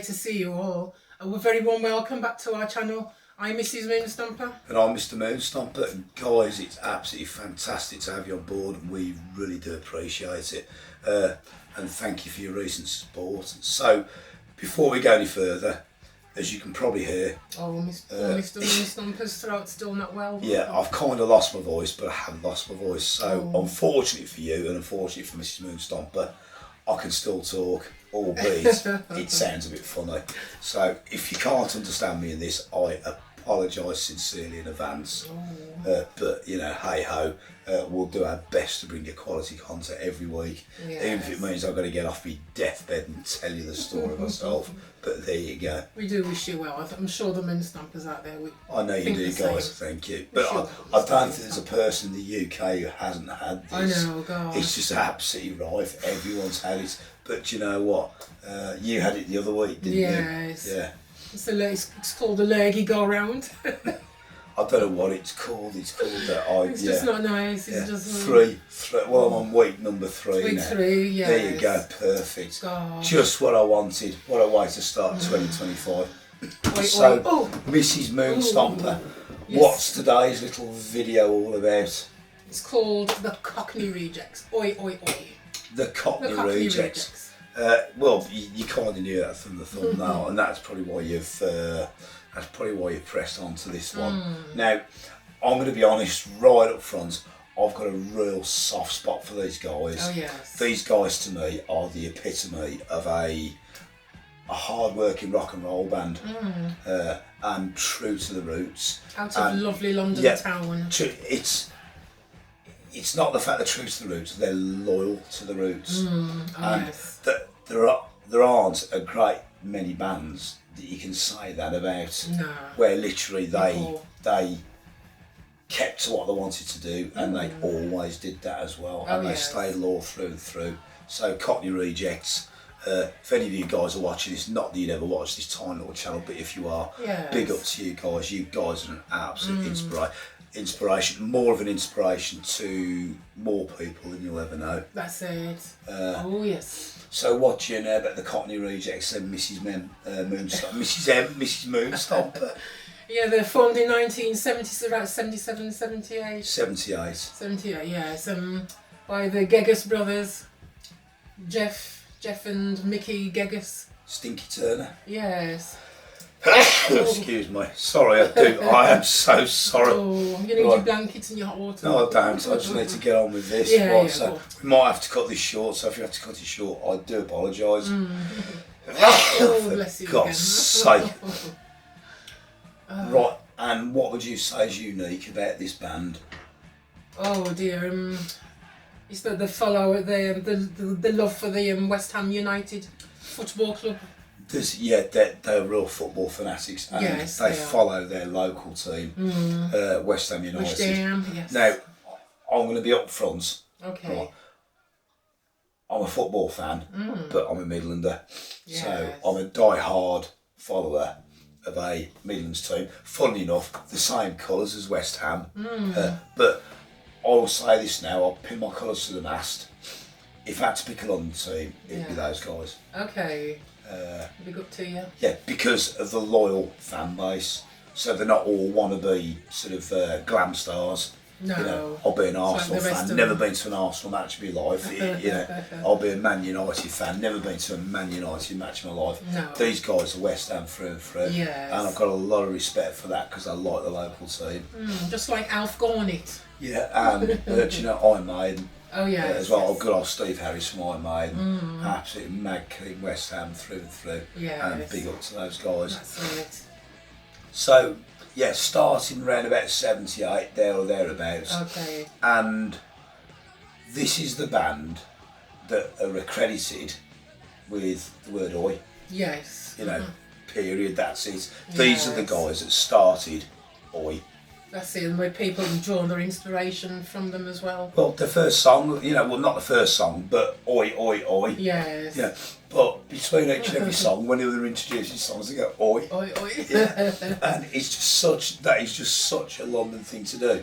to see you all. A very warm welcome back to our channel. I'm Mrs. Moonstomper. And I'm Mr. Moonstomper. And guys, it's absolutely fantastic to have you on board, and we really do appreciate it. And thank you for your recent support. So, before we go any further, as you can probably hear... Mr. Moonstomper's throat's still not well. Yeah, I've kind of lost my voice, but I haven't lost my voice. So, unfortunately for you, and unfortunately for Mrs. Moonstomper, I can still talk, albeit it sounds a bit funny. So if you can't understand me in this, I apologise sincerely in advance. But you know, hey ho, we'll do our best to bring you quality content every week. Yes. Even if it means I've got to get off my deathbed and tell you the story myself. But there you go. We do wish you well. I'm sure the Moonstompers out there. I know you do, guys. Thank you. But I don't think there's a person in the UK who hasn't had this. I know, God. It's just absolutely rife. Everyone's had it. But you know what? You had it the other week, didn't you? Yes. Yeah. It's called a leggy go round. I don't know what it's called. It's called that. It's just not nice. It's just three. Well, I'm on week number 3 week now. 3. Yeah. There you go. Perfect. God. Just what I wanted. What a way to start 2025. Mrs. Moonstomper, Yes. what's today's little video all about? It's called the Cockney Rejects. Oi, oi, oi. The Cockney Rejects. Well, you kind of knew that from the thumbnail, and that's probably why you've pressed onto this one. Now, I'm going to be honest right up front. I've got a real soft spot for these guys. Oh yes. These guys to me are the epitome of a hard-working rock and roll band, and true to the roots. Out of lovely London town. It's not the fact they're true to the roots; they're loyal to the roots. Yes. There aren't a great many bands that you can say that about. No. Where literally they kept to what they wanted to do, and they always did that as well, and they stayed loyal through and through. So Cockney Rejects. If any of you guys are watching this, not that you'd ever watch this tiny little channel, but if you are, big up to you guys. You guys are an absolute inspiration, more of an inspiration to more people than you'll ever know. That's it. Yes. So what do you know about the Cockney Rejects and Mrs. Moonstomper? Yeah, they're formed in 1970s, about 77, 78. 78. 78, yes. By the Geggus brothers, Jeff and Mickey Geggus. Stinky Turner. Yes. Excuse me. Sorry, I am so sorry. Oh, you need your blankets and your hot water. No, I don't. I just need to get on with this. So we might have to cut this short. So if you have to cut it short, I do apologise. Oh, bless you. For God's sake. Right, and what would you say is unique about this band? Oh dear, it's that they follow the love for the West Ham United Football Club. They're real football fanatics, and they follow their local team, West Ham United. West Ham, yes. Now, I'm going to be upfront. Okay. Right. I'm a football fan, but I'm a Midlander, so I'm a die-hard follower of a Midlands team. Funnily enough, the same colours as West Ham, but I will say this now: I'll pin my colours to the mast. If I had to pick a London team, it'd be those guys. Okay. Big up to you. Yeah, because of the loyal fan base. So they're not all wannabe sort of glam stars. No. You know, I'll be an Arsenal fan, never been to an Arsenal match in my life. You know, I'll be a Man United fan, never been to a Man United match in my life. No. These guys are West Ham through and through. Yes. And I've got a lot of respect for that because I like the local team. Just like Alf Garnett. Yeah, and you know, Iron Maiden. Oh yeah. As well, good old Steve Harris from Iron Maiden. Absolutely mad killing West Ham through and through. Yeah. And big up to those guys. That's it. So, yeah, starting around about 78, there or thereabouts. Okay. And this is the band that are accredited with the word oi. Yes. You know, period, that's it. These are the guys that started oi. That's it, and where people have drawn their inspiration from them as well. Well, the first song, you know, well, not the first song, but oi, oi, oi. Yes. Yeah, but between each and every song, when they were introducing songs, they go oi. Oi, oi. Yeah. And it's just such a London thing to do.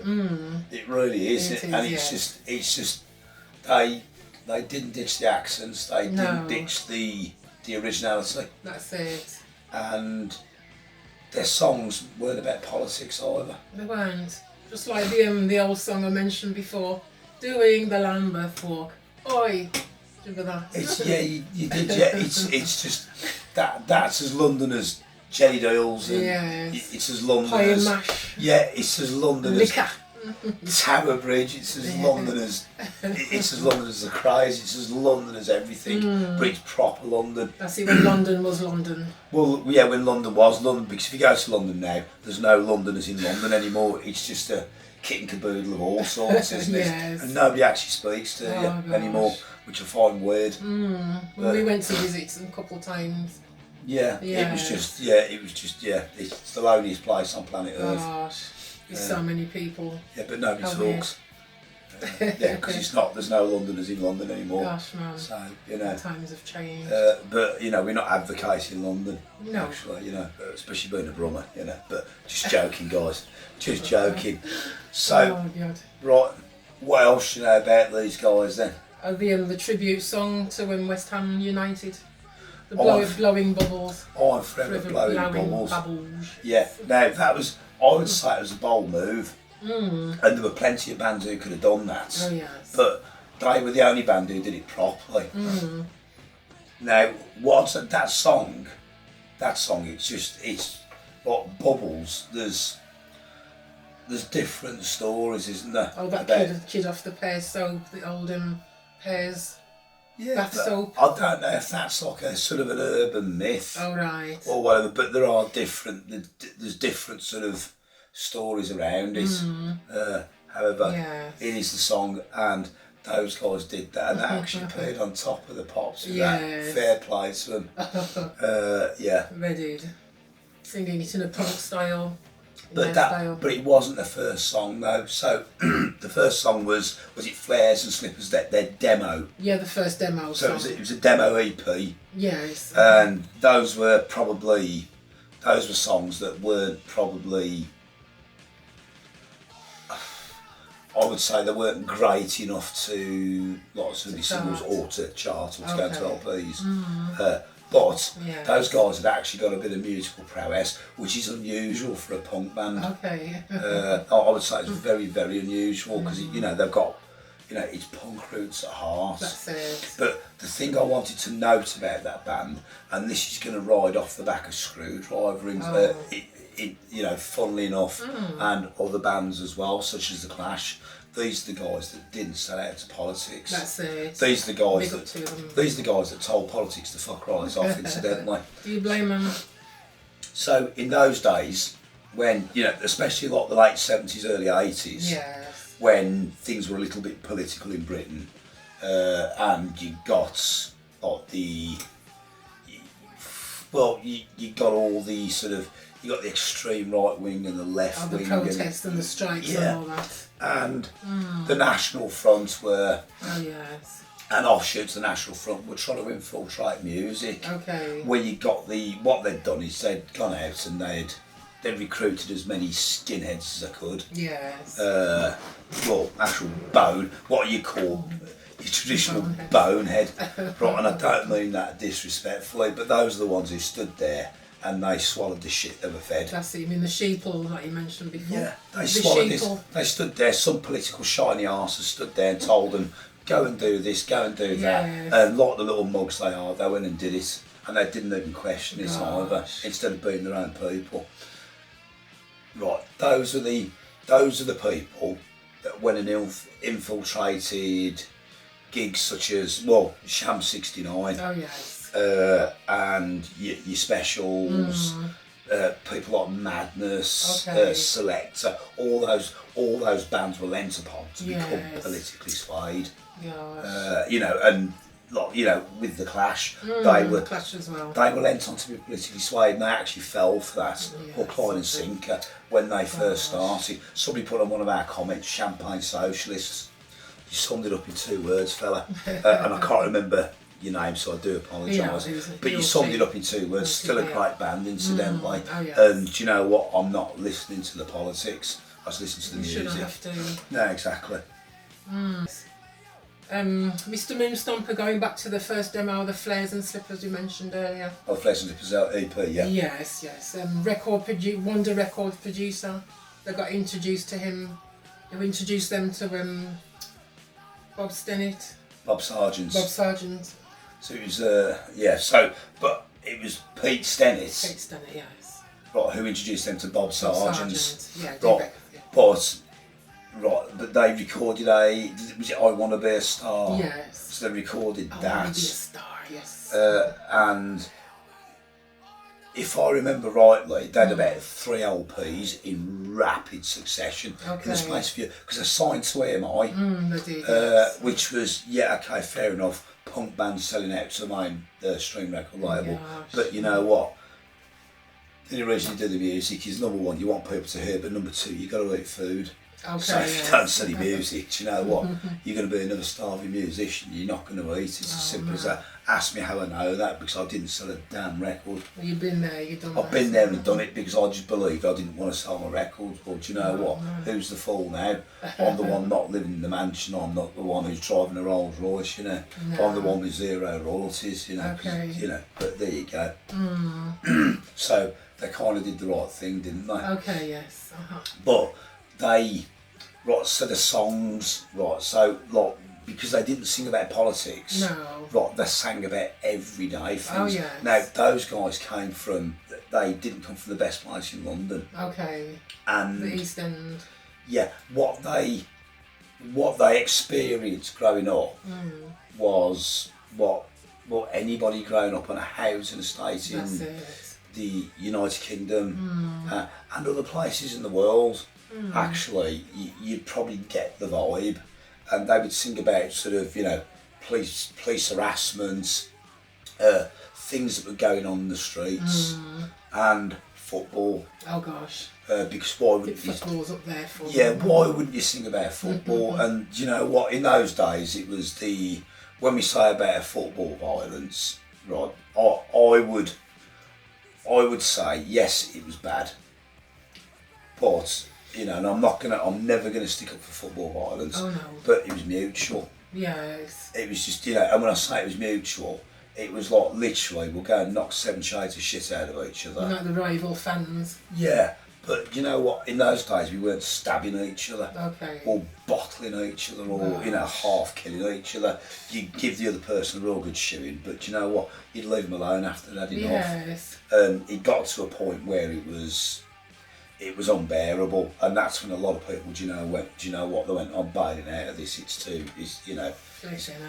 It really is. And it's just they didn't ditch the accents, they didn't ditch the the originality. That's it. And their songs weren't about politics either. They weren't. Just like the old song I mentioned before, doing the Lambeth walk. Oi! Remember that? It's you did it's just that's as London as Jenny Doyle's and yes. it's as London Pie and as mash. yeah, it's as London Liquor. as Tower Bridge, it's as London as the Craze, it's as London as everything, but it's proper London. That's it, when London was London. Well, yeah, when London was London, because if you go to London now, there's no Londoners in London anymore. It's just a kit and caboodle of all sorts, isn't it? Yes. And nobody actually speaks to you anymore, which I find weird. When we went to visit them a couple of times. Yeah, Yes. it was just it's the loneliest place on planet Earth. Gosh, there's so many people. Yeah, but nobody How talks. Yeah, because there's no Londoners in London anymore. Gosh, man. So, you know. Times have changed. But, you know, we're not advocating London. No. Actually, you know, especially being a Brummer, you know. But just joking, guys. Just joking. So, Oh, God. right, what else you know about these guys then? The tribute song to West Ham United. The blowing bubbles. I'm forever blowing bubbles. Yeah, now that was, I would say it was a bold move. And there were plenty of bands who could have done that. Oh, yes. But they were the only band who did it properly. Now, that song, it's like Bubbles, there's different stories, isn't there? Oh, that kid off the pear soap, the old pears. Yeah, bath soap. I don't know if that's like a sort of an urban myth. Oh, right. Or whatever, but there are there's different sort of stories around it. However, it is the song, and those guys did that, and they actually appeared on top of the pops with that. Fair play to them. Yeah. They did. Singing it in a punk style. But it wasn't the first song though. So the first song was it Flares and Slippers, their demo. Yeah, the first demo. So it was a demo EP. Yes. And those were songs that weren't probably, I would say they weren't great enough to lots of singles or to chart or to go to LPs. But those guys had actually got a bit of musical prowess, which is unusual for a punk band. Okay. I would say it's very, very unusual because you know they've got, you know, it's punk roots at heart. That's it. But the thing I wanted to note about that band, and this is going to ride off the back of Screwdriver, you know, funnily enough, and other bands as well, such as The Clash. These are the guys that didn't sell out to politics. That's it. These are the guys that told politics to fuck right off, incidentally. Do you blame them? So in those days, when, you know, especially like the late 70s, early 80s, when things were a little bit political in Britain, and you got like you got all the sort of, you got the extreme right wing and the left wing. The protests and the strikes and all that. And the National Front were, and offshoots of the National Front were trying to infiltrate music. Okay. Where you got what they'd done is they'd gone out and they'd recruited as many skinheads as they could. Yes. Well, actual bone, what you call your traditional bonehead. Right, and I don't mean that disrespectfully, but those are the ones who stood there and they swallowed the shit they were fed. That's it, you mean the sheeple that you mentioned before? Yeah, they swallowed this. They stood there, some political shiny arses stood there and told them, go and do this, go and do that. And like the little mugs they are, they went and did it. And they didn't even question it either, instead of being their own people. Right, those are the people that went and infiltrated gigs such as, well, Sham 69. Oh, yes. And your specials, people like Madness, Selector, all those bands were lent upon to become politically swayed. You know, and like, you know, with the Clash, they were Clash as well. They were lent on to be politically swayed, and they actually fell for that hook, line, and sinker when they first started. Somebody put on one of our comments, "Champagne Socialists." You summed it up in 2 words, fella, and I can't remember your name, so I do apologise. But you summed it up in 2 words. Still a great band, incidentally. And do you know what? I'm not listening to the politics. I was listening to the music. Shouldn't have to. No, exactly. Mr. Moonstomper, going back to the first demo, the Flares and Slippers we mentioned earlier. Oh, Flares and Slippers EP, yeah. Yes. Wonder Record producer that got introduced to him, who introduced them to Bob Stennett. Bob Sargent. So it was, but it was Pete Stennett. Pete Stennett, yes. Right, who introduced them to Bob Sargent. Yeah, right, but they recorded was it I Want to Be a Star? Yes. So they recorded I that. Want to Be a Star, yes. And if I remember rightly, they had about 3 LPs in rapid succession in the space of a year, because they signed to EMI, They did, yes. which was, fair enough, punk bands selling out to the main stream record label. But you know what? The only reason you do the music is, number one, you want people to hear, but number two, you got to eat food. So if you don't sell your music, do you know what? You're going to be another starving musician. You're not going to eat. It's as simple as that. Ask me how I know that, because I didn't sell a damn record. Well, you've been there, you've done that. I've been there and done it because I just believed I didn't want to sell my records. Well, do you know what? Who's the fool now? I'm the one not living in the mansion. I'm not the one who's driving a Rolls Royce, you know. I'm the one with 0 royalties, you know. You know, but there you go. So they kind of did the right thing, didn't they? Okay, yes. But they, so the songs, so like, because they didn't sing about politics, they sang about everyday things. Oh, yes. Now, those guys they didn't come from the best place in London. Okay. And the East End. Yeah, what they experienced growing up was what anybody growing up on a housing estate in the United Kingdom and other places in the world, actually, you'd probably get the vibe. And they would sing about sort of, you know, police harassment, things that were going on in the streets, and football. Oh gosh. Because why wouldn't football's up there for why wouldn't you sing about football? And you know what? In those days, it was when we say about football violence, right? I would say yes, it was bad, but. You know, and I'm never gonna stick up for football violence. Oh no. But it was mutual. Yes. It was just, you know, and when I say it was mutual, it was like literally we'll go and knock 7 shades of shit out of each other. Like the rival fans. Yeah, but you know what? In those days we weren't stabbing each other. Okay. Or bottling each other, or you know, half killing each other. You'd give the other person a real good shoeing, but you know what? You'd leave them alone after they'd had enough. Yes. It got to a point where it was unbearable, and that's when a lot of people, went, they went, I'm bailing out of this, you know,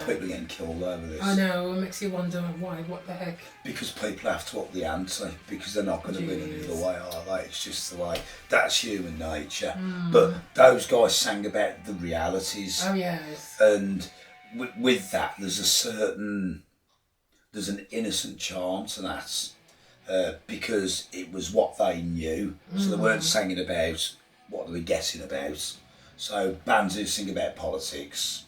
people are getting killed over this. I know, it makes you wonder why, what the heck. Because people have to up the ante, because they're not going to win any other way, are they? It's just the way, that's human nature. But those guys sang about the realities. Oh yes. And with that, there's an innocent charm to that. Because it was what they knew, so they weren't singing about what they were guessing about. So bands who sing about politics,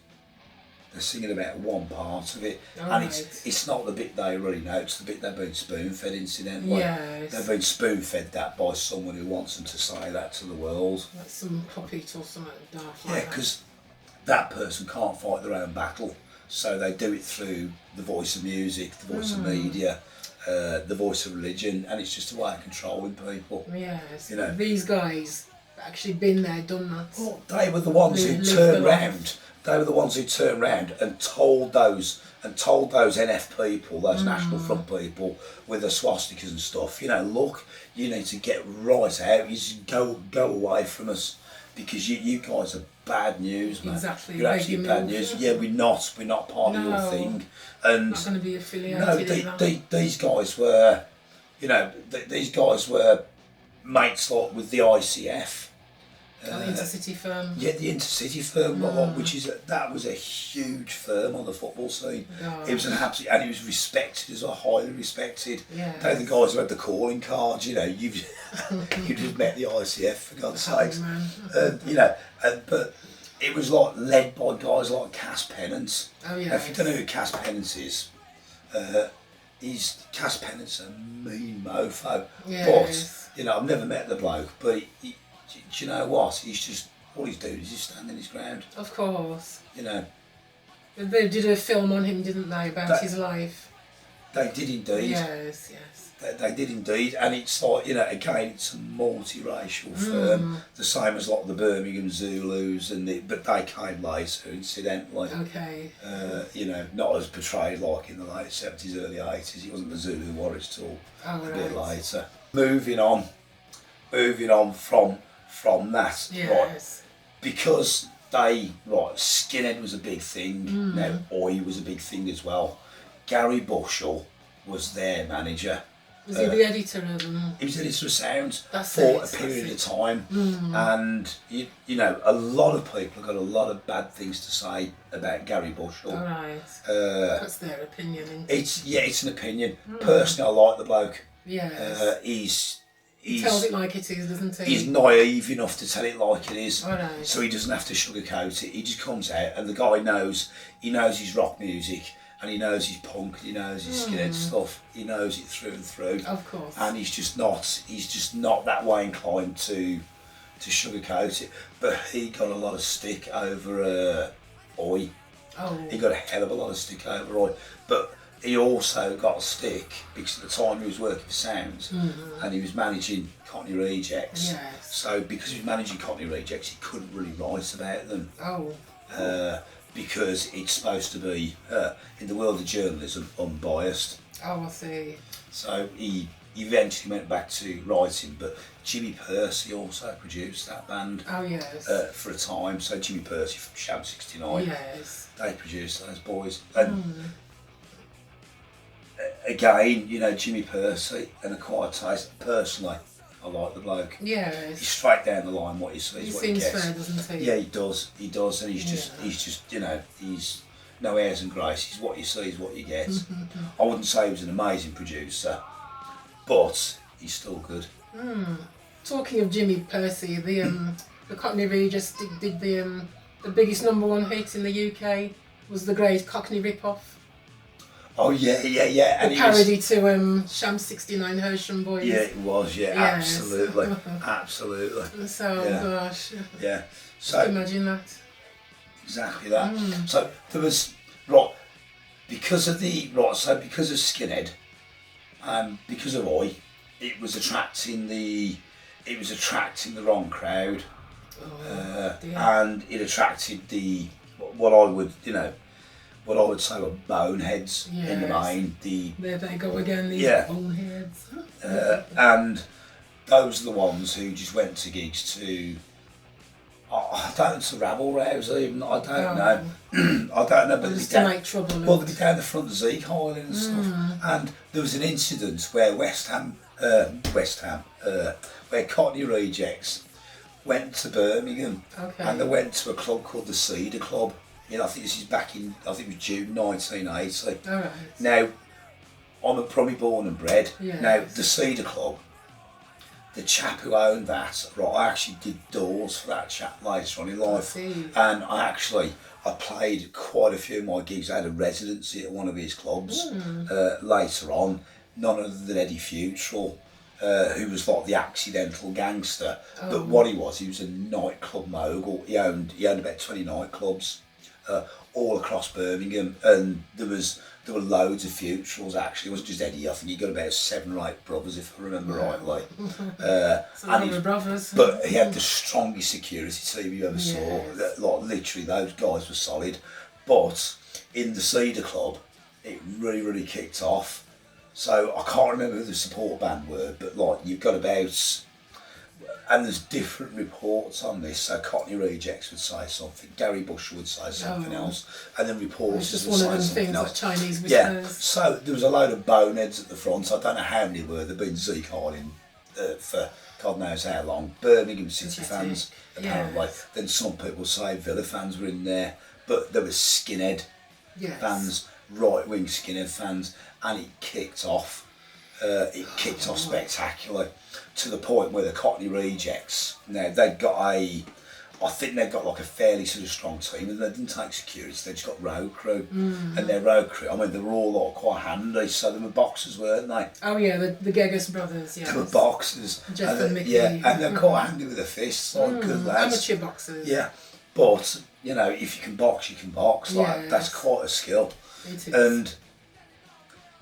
they're singing about one part of it, and it's not the bit they really know, it's the bit they've been spoon-fed, incidentally. Yes. They've been spoon-fed that by someone who wants them to say that to the world. Like some puppet or something daft like that. Yeah, because that person can't fight their own battle, so they do it through the voice of music, the voice of media, the voice of religion, and it's just a way of controlling people. Yes. You know, these guys actually been there, done that. Well, they were the ones who turned round. They were the ones who turned round and told those NF people, those National Front people with the swastikas and stuff, you know, look, you need to get right out. You just go away from us, because you guys are bad news, man. Exactly. You're actually bad news. Yeah, we're not part of your thing. And not going to be affiliated. No, these guys were, you know, these guys were mates like with the ICF. The intercity firm. Yeah, the intercity firm, that was a huge firm on the football scene. God. It was an absolute, and it was respected as well, highly respected. Yes. They're the guys who had the calling cards. You know, you just met the ICF, for God's sakes. You know, but it was like led by guys like Cass Pennant. Oh yeah. If you don't know who Cass Pennant is, Cass Pennant's a mean mofo. Yes. But you know, I've never met the bloke, but do you know what? He's just, all he's doing is he's standing his ground. Of course. You know, They did a film on him, didn't they, about his life? They did indeed. Yes. They did indeed, and it's like, again, it's a multiracial firm, the same as like the Birmingham Zulus, but they came later, incidentally. Okay. Not as portrayed like in the late 70s, early 80s. It wasn't the Zulu Warriors till a bit later. Moving on from that, yes. because skinhead was a big thing. Now Oi was a big thing as well. Gary Bushell was their manager. Was he the editor of them? He was editor of Sounds for a period of time, and a lot of people have got a lot of bad things to say about Gary Bushell. All right. That's their opinion. Isn't it? It's an opinion. Personally, I like the bloke. Yes. He tells it like it is, doesn't he? He's naive enough to tell it like it is, right. So he doesn't have to sugarcoat it. He just comes out, and the guy knows. He knows his rock music, and he knows his punk, and he knows his skinhead stuff. He knows it through and through. Of course. And he's just not that way inclined to sugarcoat it. But he got a lot of stick over Oi. Oh. He got a hell of a lot of stick over Oi, but he also got stick because at the time he was working for Sounds and he was managing Cockney Rejects. Yes. So because he was managing Cockney Rejects, he couldn't really write about them. Oh. Because it's supposed to be, in the world of journalism, unbiased. Oh, I see. So he eventually went back to writing, but Jimmy Percy also produced that band. Oh, yes. For a time. So Jimmy Percy from Sham 69. Yes. They produced those boys. And again, Jimmy Percy and A Quiet Taste. Personally, I like the bloke. Yes. He's straight down the line. What he sees, what he gets. He seems fair, doesn't he? Yeah, he does, and he's just, he's no airs and graces. What you see is what you get. I wouldn't say he was an amazing producer, but he's still good. Talking of Jimmy Percy, the Cockney Rejects did the biggest #1 hit in the UK was the great Cockney Rip-Off. Oh yeah. And the parody to Sham 69 Hersham Boys. Yeah, it was. Yeah, yes. absolutely. So gosh. Yeah. So just imagine that. Exactly that. So there was because of Skinhead, and because of Oi, it was attracting the wrong crowd, and it attracted what I would say were boneheads in the main. There they go again, these boneheads. And those are the ones who just went to gigs to, I don't know, to rabble rouse even, I don't know. I don't know, but just to make trouble. Well, they'd be down the front of Zeke Highland and stuff. And there was an incident where where Cockney Rejects went to Birmingham, and they went to a club called the Cedar Club. I think this is back in, it was June 1980. All right. Now, I'm a Brummy born and bred. Yes. Now, the Cedar Club, the chap who owned that, I actually did doors for that chap later on in life. And I played quite a few of my gigs. I had a residency at one of his clubs later on. None other than Eddie Futrell, who was like the accidental gangster. But what he was a nightclub mogul. He owned about 20 nightclubs. All across Birmingham, and there were loads of Futrells actually. It wasn't just Eddie. I think he got about 7 or 8 brothers, if I remember rightly. Brothers. But he had the strongest security team you ever saw. Like literally, those guys were solid. But in the Cedar Club, it really kicked off. So I can't remember who the support band were, but you've got about. And there's different reports on this. So Cockney Rejects would say something, Gary Bushell would say something else, and then reporters would say something else. It's just one of them things like Chinese whispers. Yeah. So there was a load of boneheads at the front. I don't know how many were. There'd been Zeke Highland for God knows how long. Birmingham City fans apparently. Yes. Then some people say Villa fans were in there, but there was skinhead fans, right wing skinhead fans, and it kicked off. It kicked off spectacularly to the point where the Cockney Rejects, now I think they've got like a fairly sort of strong team, and they didn't take security, they just got road crew. And their road crew, they were all quite handy, so they were boxers, weren't they? Oh yeah, the Geggers brothers, They were boxers. Jeff and Mickey. Yeah, and they're quite handy with their fists, good lads. Amateur boxers. Yeah, But, you know, if you can box, you can box. Like, that's quite a skill. It is. And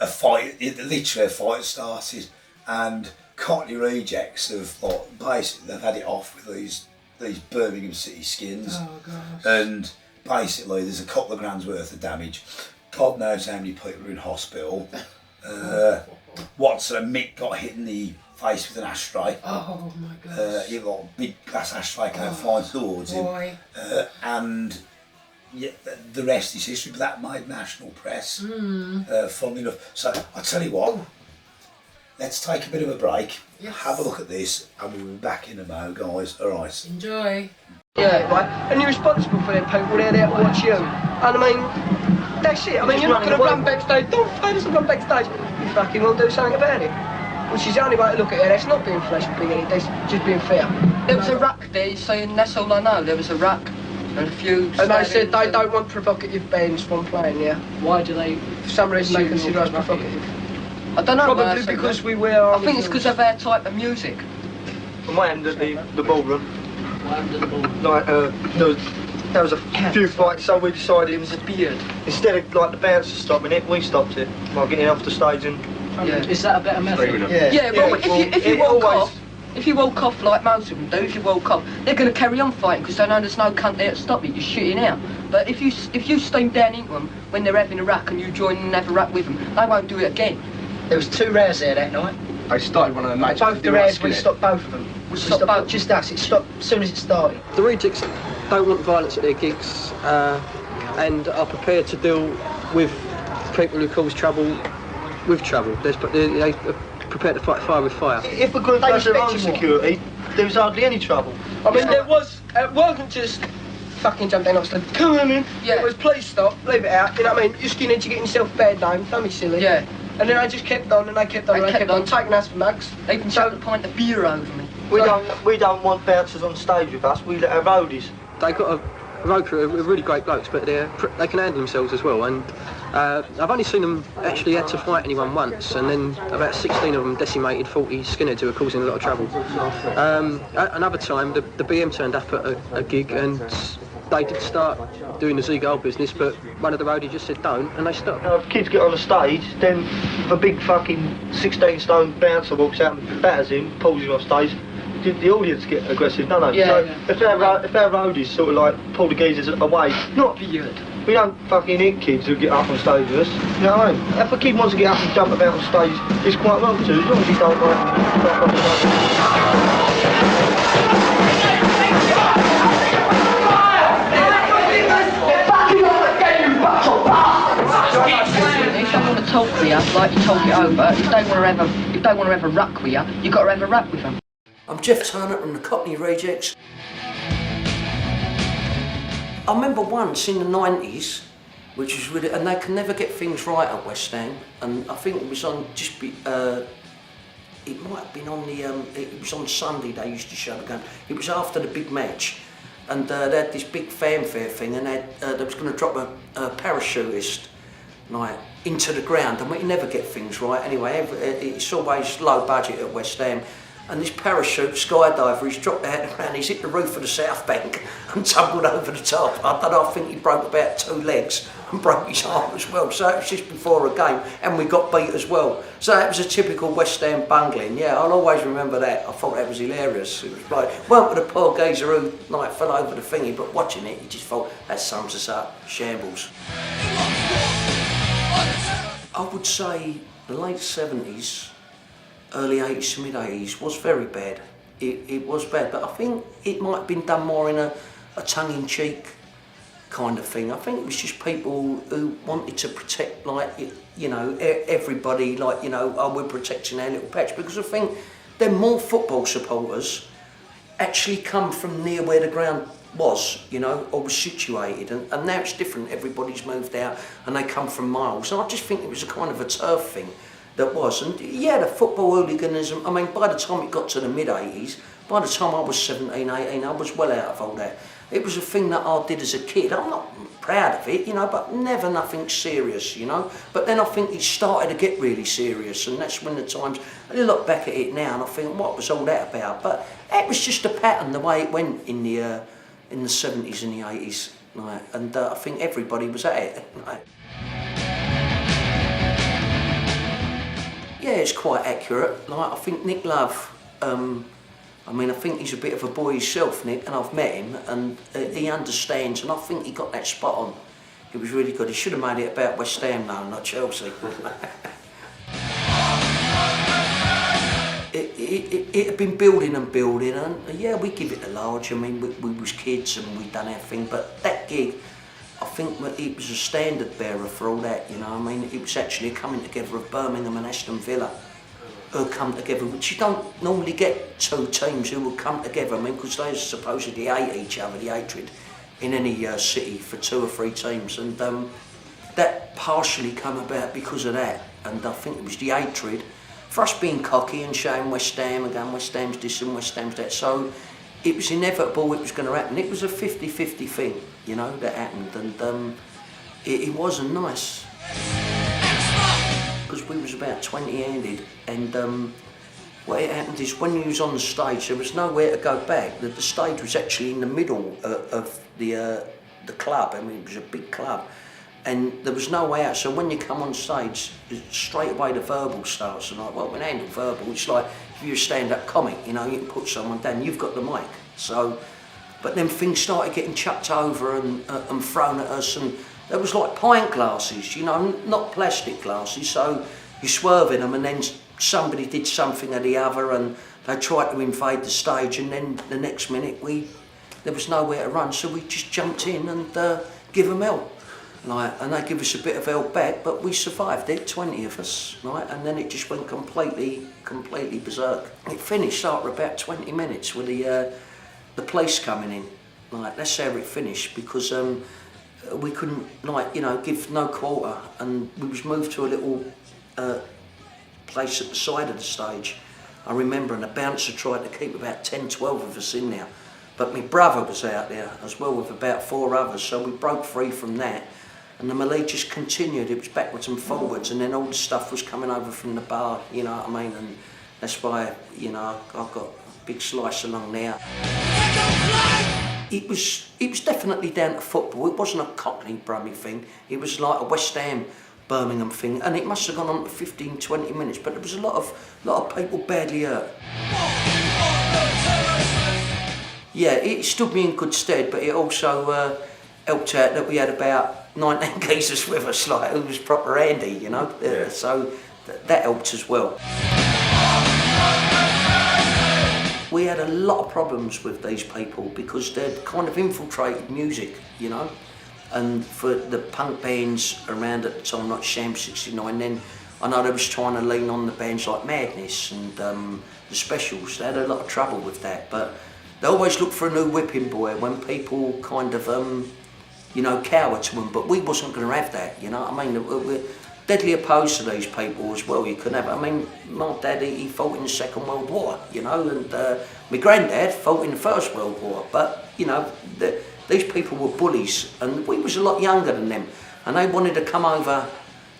literally a fight started, and Cockney Rejects have, like, basically, they've had it off with these Birmingham City skins. Oh, gosh. And basically, there's a couple of grand's worth of damage. God knows how many people are in hospital. Mick got hit in the face with an ashtray. Oh my gosh. He got a big glass ashtray came flying towards him. And yeah, the rest is history, but that made national press, funnily enough. So I tell you what, let's take a bit of a break, have a look at this, and we'll be back in a mo, guys. Alright. Enjoy. Yeah, right. And you're responsible for them people, they're there to watch you. And I mean, that's it. I mean, you're not going to run backstage. Don't fail us to run backstage. You fucking will do something about it. Which is the only way to look at it. That's not being flesh big, that's just being fair. There was a ruck there, you're saying that's all I know. There was a ruck and a few. And they said they don't want provocative bands from playing, yeah. Why do they? For some reason they consider us provocative. I don't know. Probably because we wear our. I think it's because of our type of music. On my end of the ballroom, like there was a few fights, so we decided It was a beard. instead of like the bouncers stopping it, we stopped it by getting off the stage and. Yeah. Is that a better method? Yeah, well, if you walk off, if you walk off like most of them do, if you walk off, they're going to carry on fighting because they know there's no cunt there to stop it. You're shooting out. But if you steam down into them when they're having a rack and you join and have a rack with them, they won't do it again. There was 2 rows there that night. I started one of the mates. Both the rows, we stopped both of them. We stopped both. Just us. It stopped as soon as it started. The Rejects don't want violence at their gigs and are prepared to deal with people who cause trouble with trouble. They're prepared to fight fire with fire. If we could have done their own security, there was hardly any trouble. I mean, it wasn't just fucking jump down off the stage. Come on in. Yeah. It was please stop, leave it out. You know what I mean? You're skinheads, you're getting yourself a bad name. Don't be silly. Yeah. And then I just kept on and they kept on and they kept on taking us for mugs. They even chucked a pint of beer over me. We don't want bouncers on stage with us. We let our roadies. They got a road crew of really great blokes, but they can handle themselves as well. And I've only seen them actually had to fight anyone once, and then about 16 of them decimated 40 skinheads who were causing a lot of trouble. Another time, the BM turned up at a gig and they did start doing the Seagull business, but one of the roadies just said don't, and they stopped. If kids get on the stage, then if a big fucking 16-stone bouncer walks out and batters him, pulls him off stage, the audience get aggressive, don't they? Yeah, so if our roadies sort of like pull the geezers away, not beard. We don't fucking hit kids who get up on stage with us. You know what I mean? If a kid wants to get up and jump about on stage, it's quite welcome to, as long as you don't like. If they want to talk with you, like you talk it over, if they want to have a ruck with you, you've got to have a ruck with them. I'm Jeff Turner from the Cockney Rejects. I remember once in the 90s, which was really, and they can never get things right at West Ham, and I think it was on it might have been on it was on Sunday they used to show the game. It was after the big match, and they had this big fanfare thing, and they was going to drop a parachutist like into the ground, and we never get things right anyway. It's always low budget at West Ham. And this parachute skydiver, he's dropped out of the ground, he's hit the roof of the South Bank and tumbled over the top. I don't know, I think he broke about 2 legs and broke his arm as well. So it was just before a game, and we got beat as well. So it was a typical West Ham bungling. Yeah, I'll always remember that. I thought that was hilarious. It was like, weren't with the poor geezer who like fell over the thingy, but watching it, you just thought, that sums us up, shambles. I would say the late 70s, early 80s to mid 80s was very bad. It was bad, but I think it might have been done more in a tongue-in-cheek kind of thing. I think it was just people who wanted to protect, like, you know, everybody, like, you know, oh, we're protecting our little patch, because I think then more football supporters actually come from near where the ground was, you know, or was situated, and now it's different. Everybody's moved out and they come from miles, and I just think it was a kind of a turf thing that was. And yeah, the football hooliganism, I mean, by the time it got to the mid-80s, by the time I was 17, 18, I was well out of all that. It was a thing that I did as a kid. I'm not proud of it, you know, but never nothing serious, you know. But then I think it started to get really serious, and that's when the times, I look back at it now and I think, what was all that about? But it was just a pattern, the way it went in the in the 70s and the 80s, like, and I think everybody was at it. Like. Yeah, it's quite accurate. Like, I think Nick Love, I think he's a bit of a boy himself, Nick, and I've met him, and he understands, and I think he got that spot on. It was really good. He should have made it about West Ham, though, not Chelsea. It had been building and building, and yeah, we give it a large. I mean, we was kids and we done our thing, but that gig, I think it was a standard bearer for all that, you know. I mean, it was actually a coming together of Birmingham and Aston Villa who come together, which you don't normally get two teams who will come together. I mean, because they supposedly hate each other, the hatred in any city for 2 or 3 teams, and that partially come about because of that. And I think it was the hatred for us being cocky and showing West Ham and going, West Ham's this and West Ham's that. So it was inevitable it was going to happen. It was a 50-50 thing, you know, that happened, and it wasn't nice. Because we was about 20-handed, and what it happened is when you was on the stage, there was nowhere to go back. The stage was actually in the middle of the club. I mean, it was a big club. And there was no way out, so when you come on stage, straight away the verbal starts, and like, well, when I handle verbal, it's like if you're a stand-up comic, you know, you can put someone down, you've got the mic. So, but then things started getting chucked over and thrown at us, and there was like pint glasses, you know, not plastic glasses, so you're swerving them, and then somebody did something or the other, and they tried to invade the stage, and then the next minute there was nowhere to run, so we just jumped in and give them hell. Like, and they give us a bit of help back, but we survived it, 20 of us, right? And then it just went completely berserk. It finished after about 20 minutes with the police coming in. Like, that's how it finished, because we couldn't, like, you know, give no quarter, and we was moved to a little place at the side of the stage. I remember, and the bouncer tried to keep about 10, 12 of us in there. But my brother was out there as well with about 4 others, so we broke free from that. And the melee just continued, it was backwards and forwards, and then all the stuff was coming over from the bar, you know what I mean? And that's why, you know, I've got a big slice along there. It was definitely down to football. It wasn't a Cockney Brummy thing, it was like a West Ham Birmingham thing, and it must have gone on for 15, 20 minutes, but there was a lot of people badly hurt. Yeah, it stood me in good stead, but it also helped out that we had about 19 geezers with us, like, who was proper handy, you know, yeah. So that helped as well. We had a lot of problems with these people because they'd kind of infiltrated music, you know, and for the punk bands around at the time, like Sham 69, then I know they was trying to lean on the bands like Madness and the Specials. They had a lot of trouble with that, but they always looked for a new whipping boy when people kind of you know, cower to them, but we wasn't going to have that, you know what I mean? We're deadly opposed to these people as well. You couldn't have, I mean, my dad, he fought in the Second World War, you know, and my granddad fought in the First World War, but, you know, these people were bullies, and we was a lot younger than them, and they wanted to come over,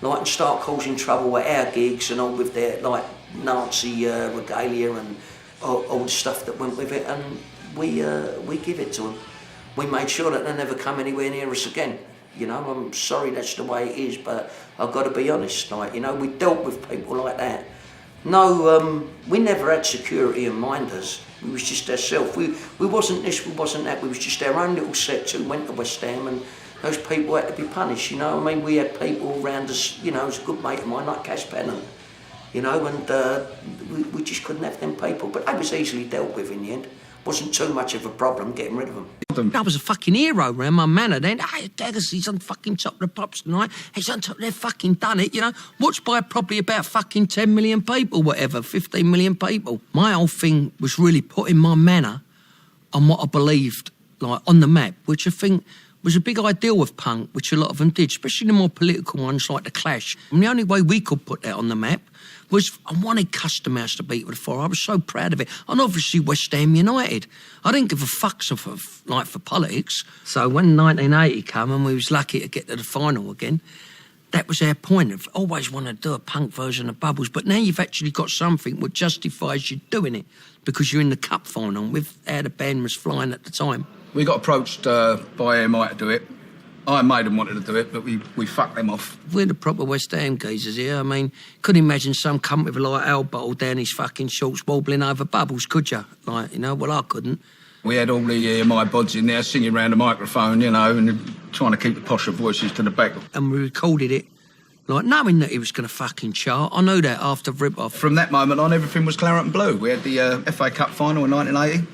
like, and start causing trouble at our gigs and all with their, like, Nazi regalia and all the stuff that went with it, and we give it to them. We made sure that they never come anywhere near us again. You know, I'm sorry that's the way it is, but I've got to be honest, like, you know, we dealt with people like that. No, we never had security in mind us. We was just ourselves. We wasn't this, we wasn't that. We was just our own little set who went to West Ham, and those people had to be punished, you know. I mean, we had people around us, you know, it was a good mate of mine, like Cass Pennant, you know, and we just couldn't have them people. But they was easily dealt with in the end. Wasn't too much of a problem getting rid of them. I was a fucking hero around my manor then. Hey, Daggers, he's on fucking top of the pops tonight. He's on top, they've fucking done it, you know. Watched by probably about fucking 10 million people, whatever, 15 million people. My whole thing was really putting my manor on what I believed, like, on the map, which I think was a big ideal of punk, which a lot of them did, especially the more political ones like The Clash. And the only way we could put that on the map was I wanted Custom House to beat with 4. I was so proud of it. And obviously West Ham United. I didn't give a fuck for politics. So when 1980 came and we was lucky to get to the final again, that was our point of always want to do a punk version of Bubbles. But now you've actually got something that justifies you doing it because you're in the cup final with how the band was flying at the time. We got approached by AMI to do it. Iron Maiden wanted to do it, but we fucked them off. We're the proper West Ham geezers here. I mean, couldn't imagine some cunt with a light ale bottle down his fucking shorts wobbling over bubbles, could you? Like, you know, well, I couldn't. We had all the AMI bods in there singing around the microphone, you know, and trying to keep the posher voices to the back. And we recorded it, like, knowing that it was going to fucking chart. I knew that after Rip-Off. From that moment on, everything was claret and blue. We had the FA Cup final in 1980,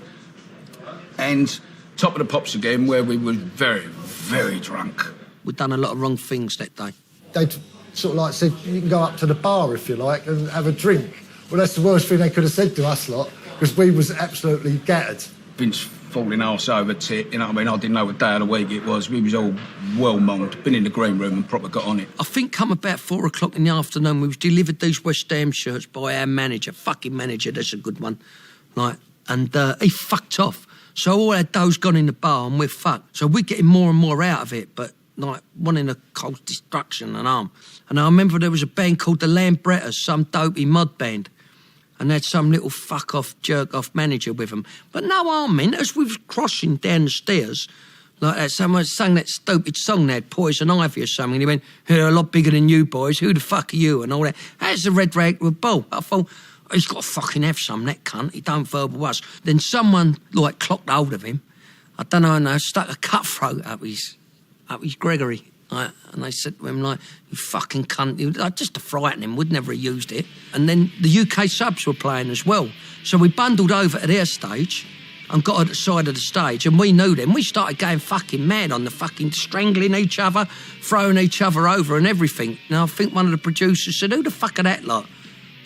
and Top of the Pops again, where we were very, very drunk. We'd done a lot of wrong things that day. They'd sort of like said, you can go up to the bar if you like and have a drink. Well, that's the worst thing they could have said to us lot, because we was absolutely gutted. Vince falling arse over tit, you know what I mean? I didn't know what day of the week it was. We was all well monged, been in the green room and proper got on it. I think come about 4 o'clock in the afternoon, we was delivered these West Ham shirts by our manager, fucking manager, that's a good one. Like, and he fucked off. So all our dough's gone in the bar and we're fucked. So we're getting more and more out of it, but like wanting to cause destruction and harm. And I remember there was a band called the Lambrettas, some dopey mod band. And they had some little fuck-off, jerk-off manager with them. But no harm meant, as we was crossing down the stairs, like that, someone sang that stupid song they had, Poison Ivy or something, and he went, they're a lot bigger than you boys, who the fuck are you, and all that. That's the red rag with ball. I thought, he's got to fucking have some, that cunt, he don't verbal us. Then someone, like, clocked hold of him, I don't know, and they stuck a cutthroat up his Gregory. Like, and they said to him, like, you fucking cunt. Like, just to frighten him, we'd never have used it. And then the UK subs were playing as well. So we bundled over to their stage and got at the side of the stage, and we knew them. We started going fucking mad on the fucking strangling each other, throwing each other over and everything. Now, I think one of the producers said, who the fuck are that lot?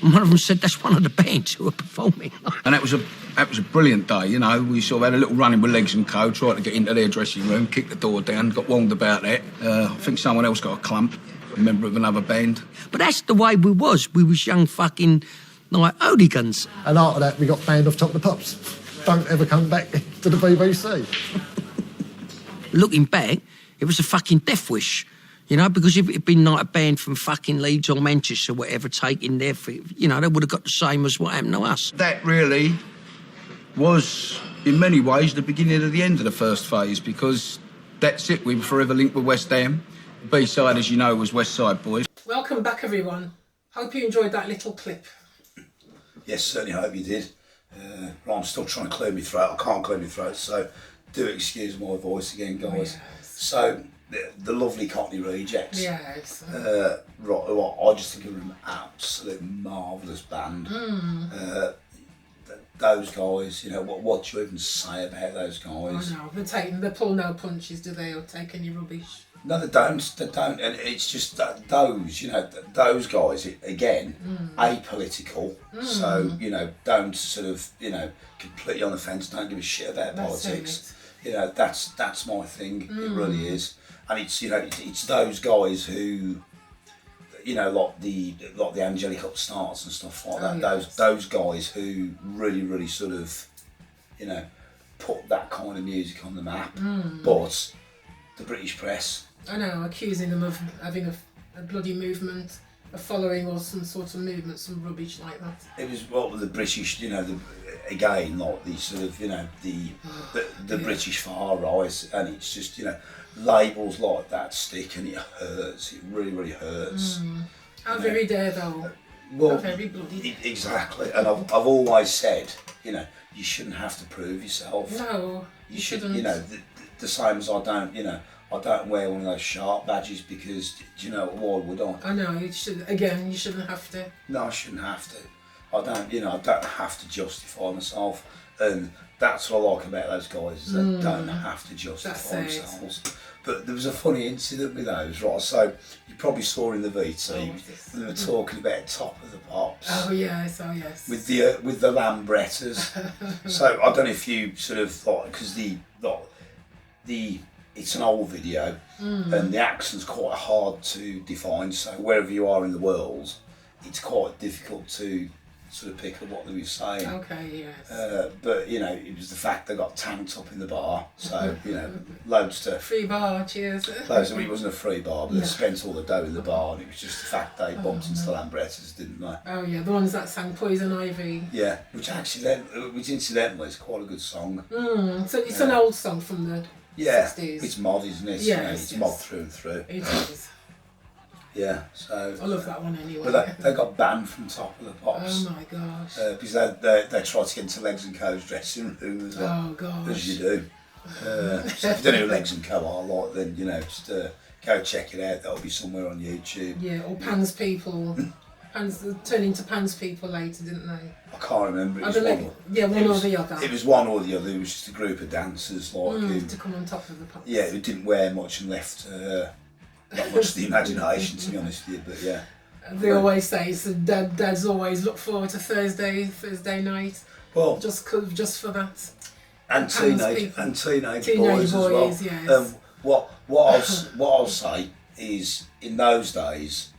And one of them said, that's one of the bands who are performing. And that was a brilliant day, you know. We sort of had a little running with legs and co, tried to get into their dressing room, kicked the door down, got warned about that. I think someone else got a clump, a member of another band. But that's the way we was. We was young fucking, like, hooligans. And after that, we got banned off Top of the Pops. Don't ever come back to the BBC. Looking back, it was a fucking death wish. You know, because if it had been like a band from fucking Leeds or Manchester or whatever taking their, you know, they would have got the same as what happened to us. That really was, in many ways, the beginning of the end of the first phase, because that's it, we were forever linked with West Ham. B-side, as you know, was West Side Boys. Welcome back, everyone. Hope you enjoyed that little clip. Yes, certainly hope you did. I'm still trying to clear my throat. I can't clear my throat, so do excuse my voice again, guys. Yes. So, the lovely Cockney Rejects. Yes. I just think of them an absolute marvellous band. Those guys, you know, what do you even say about those guys? Oh no, they pull no punches, do they, or take any rubbish? No, they don't, and it's just that those, you know, those guys, again, apolitical, so, you know, don't sort of, you know, completely on the fence, don't give a shit about politics. You know, that's my thing, it really is. And it's, you know, it's those guys who, you know, like the Angelic Upstarts and stuff like that. Yes. Those guys who really sort of, you know, put that kind of music on the map. But the British press, I know, accusing them of having a bloody movement, of following or some sort of movement, some rubbish like that. it was the British, you know, again, like the sort of, you know, the British far right, and it's just, you know, labels like that stick and it hurts. It really hurts. How very dare though. Well, How very bloody. Exactly. And I've always said, you know, you shouldn't have to prove yourself. No, you shouldn't. You know, the same as I don't wear one of those sharp badges because, do you know, why would I? I know, you shouldn't have to. No, I shouldn't have to. I don't have to justify myself. And that's what I like about those guys, is they don't have to justify themselves. But there was a funny incident with those, right? So you probably saw in the VT, they were talking about Top of the Pops. Oh yes. With the Lambrettas. So I don't know if you sort of like, because it's an old video and the accent's quite hard to define. So wherever you are in the world, it's quite difficult to sort of pick up what they were saying. Okay, yes. But you know, it was the fact they got tanked up in the bar, so you know, loads to. Free bar, cheers. Loads. I mean, it wasn't a free bar, but they spent all the dough in the bar, and it was just the fact they bumped into the Lambrettas, didn't they? Oh yeah, the ones that sang Poison Ivy. Yeah, which incidentally is quite a good song. So it's an old song from the 60s. It's mod, isn't it? Yes, You know, it's mod through and through. It is. Yeah, so. I love that one anyway. But they got banned from Top of the Pops. Oh my gosh. Because they tried to get into Legs and Co's dressing room as you do. So if you don't know who Legs and Co are like, then you know, just go check it out. That'll be somewhere on YouTube. Yeah, or Pan's People. Pans turned into Pan's People later, didn't they? I can't remember. One or the other. It was one or the other. It was just a group of dancers like to come on top of the Pops. Yeah, who didn't wear much and left not much of the imagination, to be honest with you. But yeah. They always say so. Dads always look forward to Thursday night. Well, just for that. And teenage boys as well. Yes. What I'll say is, in those days,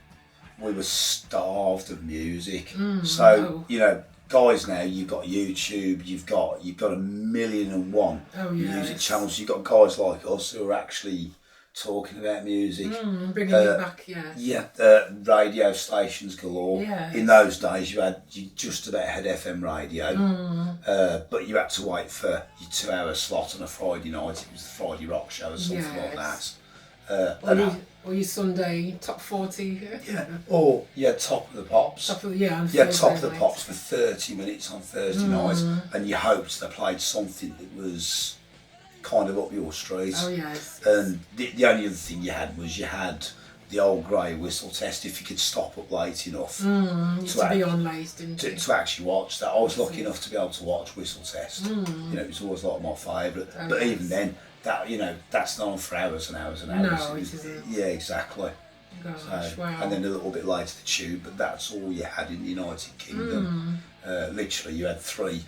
we were starved of music. You know, guys now, you've got YouTube, you've got 1,000,001 music channels. You've got guys like us who are actually talking about music, bringing it back, yeah, radio stations galore. In those days, you just about had FM radio, but you had to wait for your 2-hour slot on a Friday night. It was the Friday rock show or something like that. Or your Sunday top 40. Or Top of the Pops. Top of the Pops for 30 minutes on Thursday night, and you hoped they played something that was kind of up your street. Oh yes. And the only other thing you had was the old grey whistle test. If you could stop up late enough to be on late, to actually watch that. I was lucky enough to be able to watch Whistle Test. You know, it was always like my favourite. But even then, that that's not on for hours and hours and hours. No, it isn't. Yeah, exactly. Gosh, wow. And then a little bit later the Tube, but that's all you had in the United Kingdom. Literally, you had three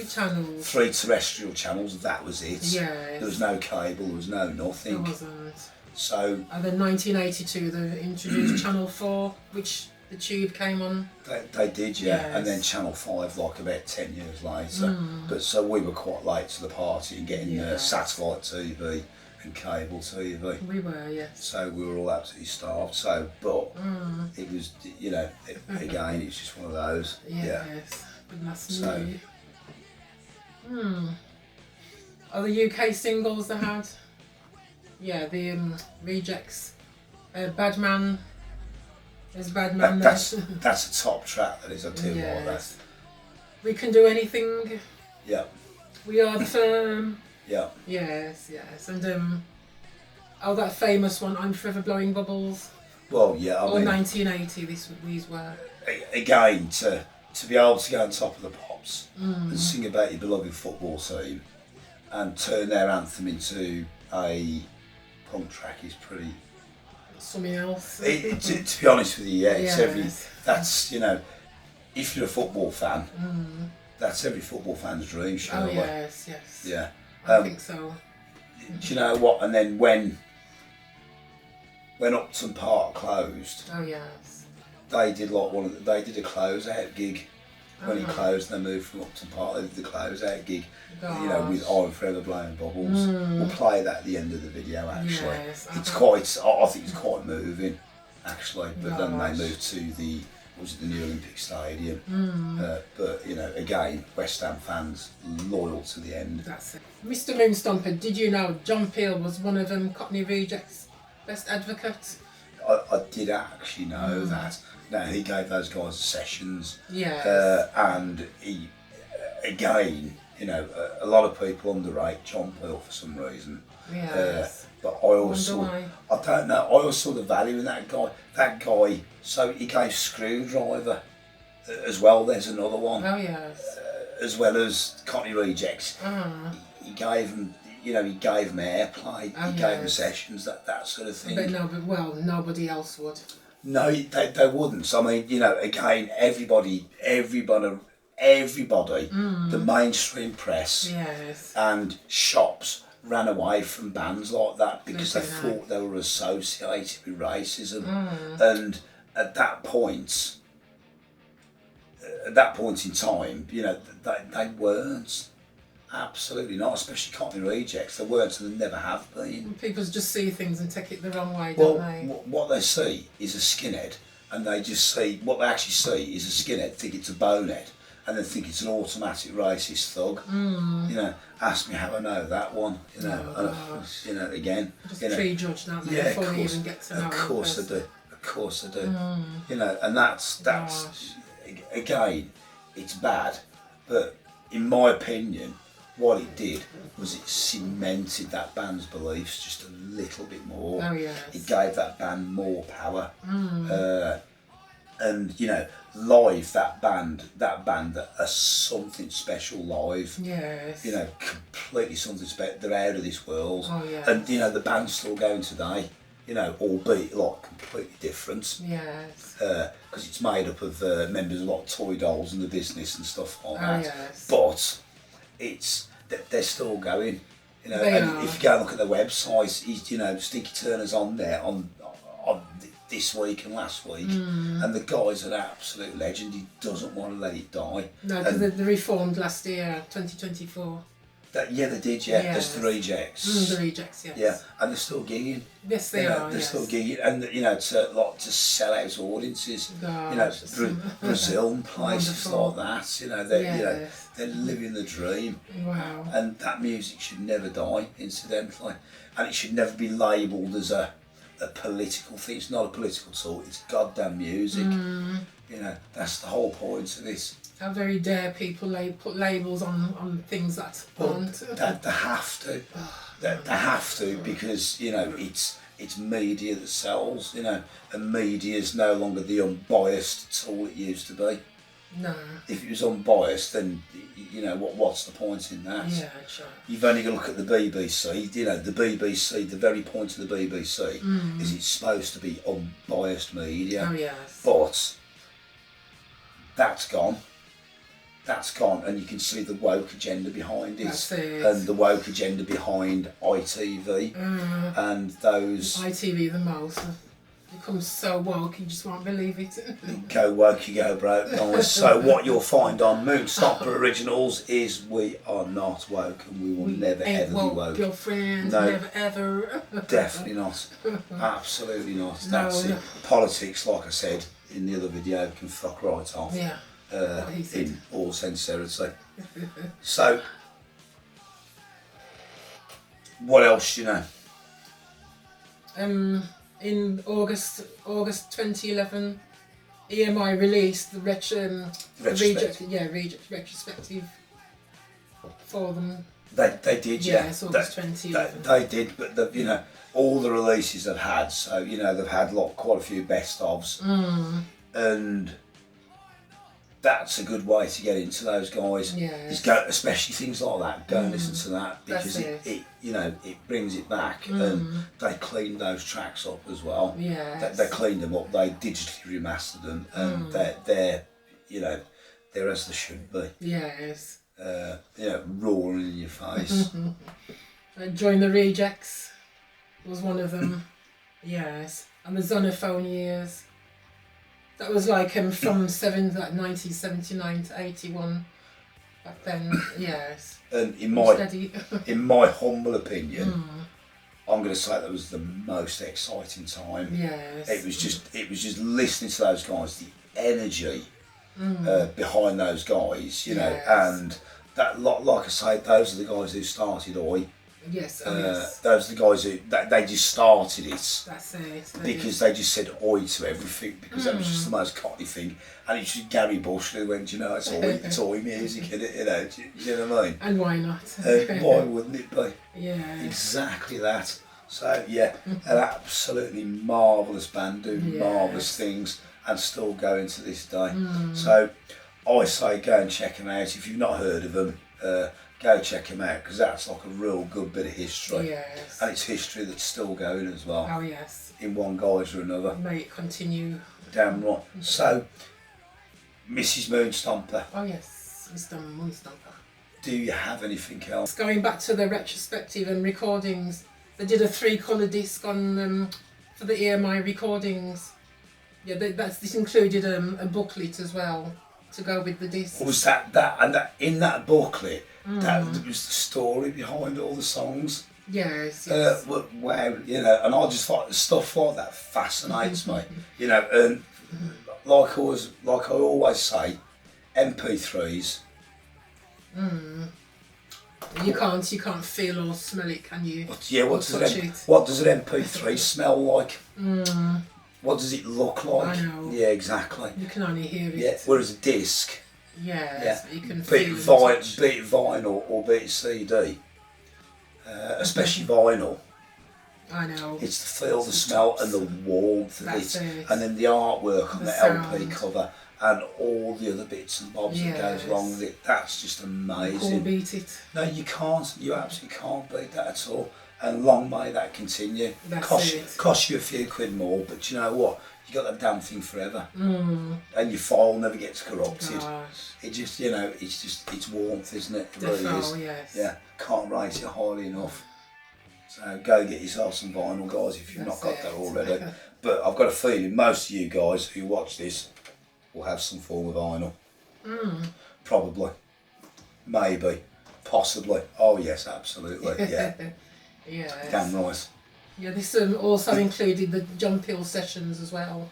channels, 3 terrestrial channels. That was it. Yes. There was no cable. There was no nothing. There wasn't. So. And then 1982, they introduced Channel 4, which the Tube came on. They did, and then Channel 5 like about 10 years later. But so we were quite late to the party in getting satellite TV and cable TV. We were, yes. So we were all absolutely starved. So, but it was, again, it's just one of those. Yes. Are the UK singles they had? Yeah, the Rejects. Bad Man. There's Bad Man. That's a top track, that is. I do like that. We Can Do Anything. Yeah. We Are the Firm. Yeah. Yes. And that famous one, I'm Forever Blowing Bubbles. Well, yeah. I mean, 1980. These were. Again, to be able to go on Top of the Pops and sing about your beloved football team and turn their anthem into a punk track is pretty. Something else. To be honest with you, it's that's if you're a football fan, that's every football fan's dream, surely. Oh yes. Yeah. I think so. Do you know what? And then when Upton Park closed. Oh yes. They did they did a close-out gig. When he closed, they moved from Upton Park. They did the close-out gig, with I'm Forever Blowing Bubbles. We'll play that at the end of the video. Actually, it's quite. I think it's quite moving, actually. But then they moved to the new Olympic Stadium. But again, West Ham fans loyal to the end. That's it. Mr. Moonstomper, did you know John Peel was one of Cockney Rejects' best advocates? I did actually know that. Now, he gave those guys sessions. Yes. And he, again, a lot of people underrate John Peel for some reason. Yes. But I don't know, I always saw the value in that guy. So he gave Screwdriver as well, there's another one. Oh, yes. As well as Cockney Rejects. He gave them. He gave them airplay. He gave them sessions, that sort of thing. But nobody else would. No, they wouldn't. So, I mean, again, everybody, the mainstream press and shops ran away from bands like that because they thought they were associated with racism. And at that point, at that point in time, you know, they weren't. Absolutely not, especially Cockney Rejects. They weren't, and they never have been. People just see things and take it the wrong way, Well, don't they? what they see is a skinhead, and they just see, what they actually see is a skinhead, think it's a bonehead, and then think it's an automatic racist thug. You know, ask me how I know that one. You know, you know, again. Just you know, prejudge, don't they? yeah, Before of they course, even get to know of course them they do. Of course they do. You know, and that's again, it's bad, but in my opinion, what it did was it cemented that band's beliefs just a little bit more. Oh, yes. It gave that band more power. And you know, live that band are something special live. Yes. You know, completely something special. They're out of this world. Oh, yes. And you know, the band's still going today. You know, albeit like completely different. Yes. Because it's made up of members of like Toy Dolls and the Business and stuff like that. Yes. But they're still going. You know, They and are. if you go and look at their website, you know, Stinky Turner's on there on this week and last week, and the guy's an absolute legend. He doesn't want to let it die. No, because they reformed last year, 2024. Yeah, they did. Yeah, Yes. there's the Rejects. The Rejects, yes. Yeah, and they're still gigging. Yes, they You know, are. they're yes. still gigging, and you know, to sell out audiences. Gosh, You know, it's Brazil and places wonderful. like that. You know, they you know, Yes. they're living the dream. Wow. And that music should never die, incidentally, and it should never be labelled as a political thing. It's not a political talk. It's goddamn music. You know, that's the whole point of it. How very dare people put labels on things that aren't. They have to. They have to, because you know it's media that sells. You know, and media is no longer the unbiased tool it used to be. No. If it was unbiased, then you know what's the point in that? Yeah, sure. You've only got to look at the BBC. You know, the BBC. The very point of the BBC is it's supposed to be unbiased media. Oh yes. But that's gone. That's gone, and you can see the woke agenda behind it, That's it. and the woke agenda behind ITV, and those ITV the most. It becomes so woke, you just won't believe it. go woke, you go broke, guys. So what you'll find on Moonstopper Originals is we are not woke, and we will never Ain't ever be woke, woke. your friends, No. never ever. Definitely not. Absolutely not. No, That's no. it. Politics, like I said in the other video, can fuck right off. Yeah. What he said. In all sincerity. So, what else, you know? In August 2011, EMI released the retrospective for them. They did, yeah. Yes, August 2011. They did, but you know, all the releases they've had. So you know, they've had quite a few best ofs, and that's a good way to get into those guys. Yes. Is go, especially things like that. Go and listen to that, because That's it you know, it brings it back, and they cleaned those tracks up as well. Yes. They cleaned them up. They digitally remastered them, and they're you know, they're as they should be. Yes. You know, roaring in your face. Join the Rejects was one of them. Yes. And the Zonophone years. That was like from 1979 to 81. Back then, yes. And in my humble opinion, I'm going to say that was the most exciting time. Yes. It was just listening to those guys, the energy behind those guys, you know, Yes. and that like I say, those are the guys who started Oi. Yes, yes. Those are the guys who they just started it. That's it. Because they just said oi to everything, because that was just the most Cockney thing, and it's just Gary Bush who went, you know, it's oi music, isn't it? You know, do you know what I mean? And why not? Why wouldn't it be? Yeah. Exactly that. So yeah, an absolutely marvellous band, doing marvellous things, and still going to this day. So I say go and check them out. If you've not heard of them, go check them out, because that's like a real good bit of history. Yes. And it's history that's still going as well. Oh yes. In one guise or another. May it continue. Damn right. So, Mrs. Moonstomper, Oh yes, Mr. Moonstomper. do you have anything else? Going back to the retrospective and recordings, they did a 3-colour disc on for the EMI recordings. Yeah, this included a booklet as well. to go with the disc. Was that in that booklet? That was the story behind all the songs. Yes. Wow, you know, and I just thought stuff like that fascinates me. You know, and like I always say, MP3s. You can't feel or smell it, can you? What does an MP3 smell like? What does it look like? I know. Yeah, exactly. You can only hear it. Yeah. Whereas a disc. Yes, you can be feel it be it vinyl or be it CD. Especially vinyl. I know. It's the feel, the smell, and the warmth of it, and then the artwork on the LP cover, and all the other bits and bobs that goes along with it. That's just amazing. Can't beat it. No, you can't. You absolutely can't beat that at all. And long may that continue. Cost you a few quid more, but you know what? You got that damn thing forever, and your file never gets corrupted. Gosh. It just, you know, it's warmth, isn't it? It really is. Yes. Yeah, can't rate it highly enough. So go get yourself some vinyl, guys, if you've not got that already. But I've got a feeling most of you guys who watch this will have some form of vinyl. Probably. Maybe. Possibly. Oh yes, absolutely. Yeah. Yeah. Damn right. Yeah, this also included the John Peel sessions as well,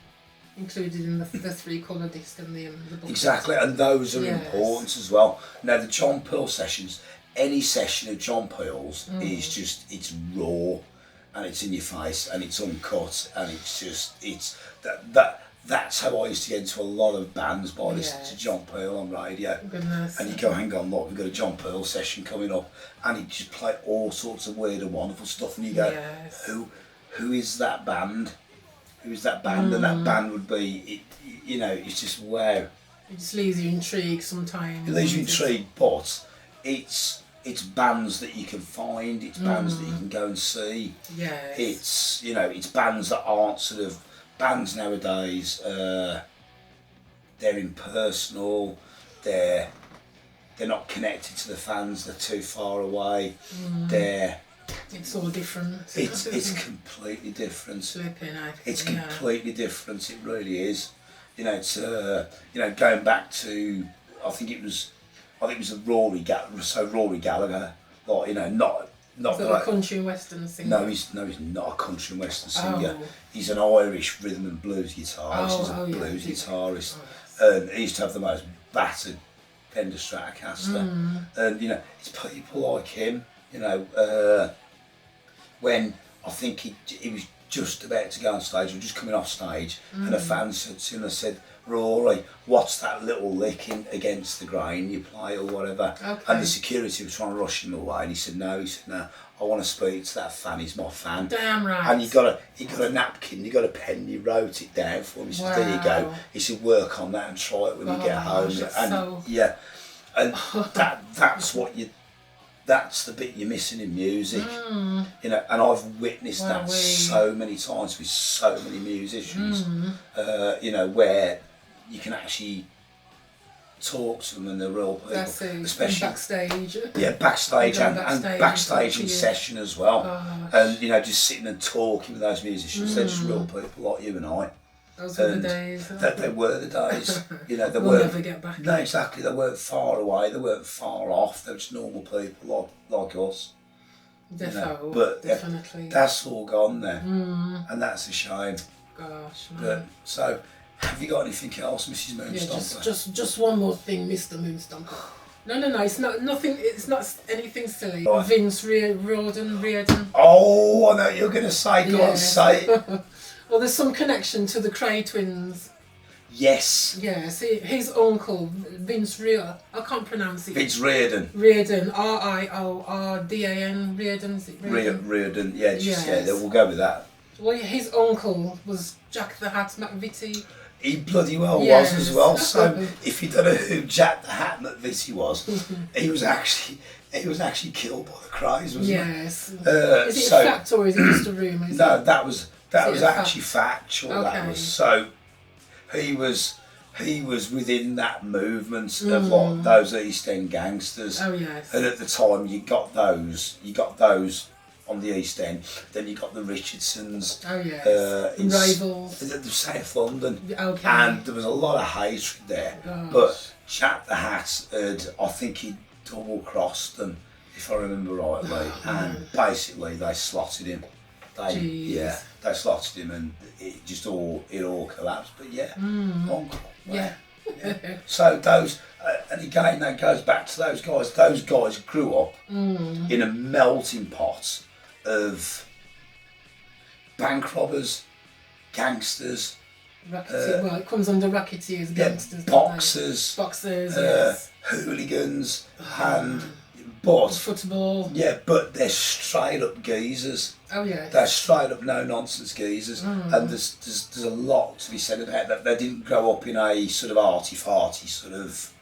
included in the 3-colour disc and the booklet. Exactly, and those are important as well. Now the John Peel sessions, any session of John Peel's is just, it's raw, and it's in your face, and it's uncut, and it's just, that's how I used to get into a lot of bands, by listening to John Peel on radio. Goodness. And you go, hang on, look, we've got a John Peel session coming up, and he just play all sorts of weird and wonderful stuff, and you go, who is that band? Who is that band? And that band would be, you know, it's just wow. It just leaves you intrigued sometimes. It leaves you intrigued, but it's bands that you can find, it's bands that you can go and see. Yes. It's, you know, it's bands that aren't sort of, bands nowadays, they're impersonal, they're not connected to the fans, they're too far away, it's all different. It's completely different. It's Yeah. completely different, it really is. You know, it's, you know, going back to, I think it was a Rory Gallagher, like, you know, not Is that a country and western singer? No, he's not a country and western singer. Oh. He's an Irish rhythm and blues guitarist. He's a blues guitarist, and he used to have the most battered Fender Stratocaster. And you know, it's people like him. You know, when I think he was just about to go on stage, or just coming off stage, and a fan said to him, said, "Rory, what's that little licking against the grain you play or whatever?" Okay. And the security was trying to rush him away, and he said, no, I want to speak to that fan, he's my fan. Damn right. And he got a napkin, he got a pen, he wrote it down for him. He said, there you go. He said, work on that and try it when you get home. And that's the bit you're missing in music. You know, and I've witnessed that so many times with so many musicians. You know, where you can actually talk to them and they're real people. That's it. Especially backstage. Yeah, backstage and backstage in session as well. And you know, just sitting and talking with those musicians, they're just real people like you and I. Those were the days. They were the days. You know, we'll never get back. No, exactly. They weren't far away. They weren't far off. They were just normal people like us. Definitely. You know? But definitely. That's all gone now, and that's a shame. Gosh, man. But so, have you got anything else, Mrs. Moonstomper? Yeah, just one more thing, Mr. Moonstomper. No, it's not nothing. It's not anything silly. Right. Vince Reardon. Oh, I know what you're going to say. Go on, say it. Well, there's some connection to the Cray twins. Yes. Yes, his uncle, Vince Reardon. I can't pronounce it. Vince Reardon. Reardon, R-I-O-R-D-A-N, Reardon, is it Reardon? Reardon, yeah, we'll go with that. Well, his uncle was Jack the Hat McVitie. He bloody well was as well. So if you don't know who Jack the Hat McVitie was, he was actually killed by the Crays, wasn't he? Yes. Is it a fact or is it just a rumour? No, that was actually factual. Okay. That was so. He was within that movement of like those East End gangsters. Oh yes. And at the time, you got those on the East End. Then you got the Richardsons. Oh yes. In Rivals. the South London. Okay. And there was a lot of hatred there. Gosh. But Jack the Hat I think he double crossed them, if I remember rightly, and basically they slotted him. They slotted him, and it all collapsed. But Yeah. So those, and again that goes back to those guys. Those guys grew up in a melting pot of bank robbers, gangsters. Well, it comes under racketeers, gangsters, boxers, yes. hooligans, but football. Yeah, but they're straight up geezers. Oh yeah. They're straight up no nonsense geezers, and there's a lot to be said about that. They didn't grow up in a sort of arty-farty sort of,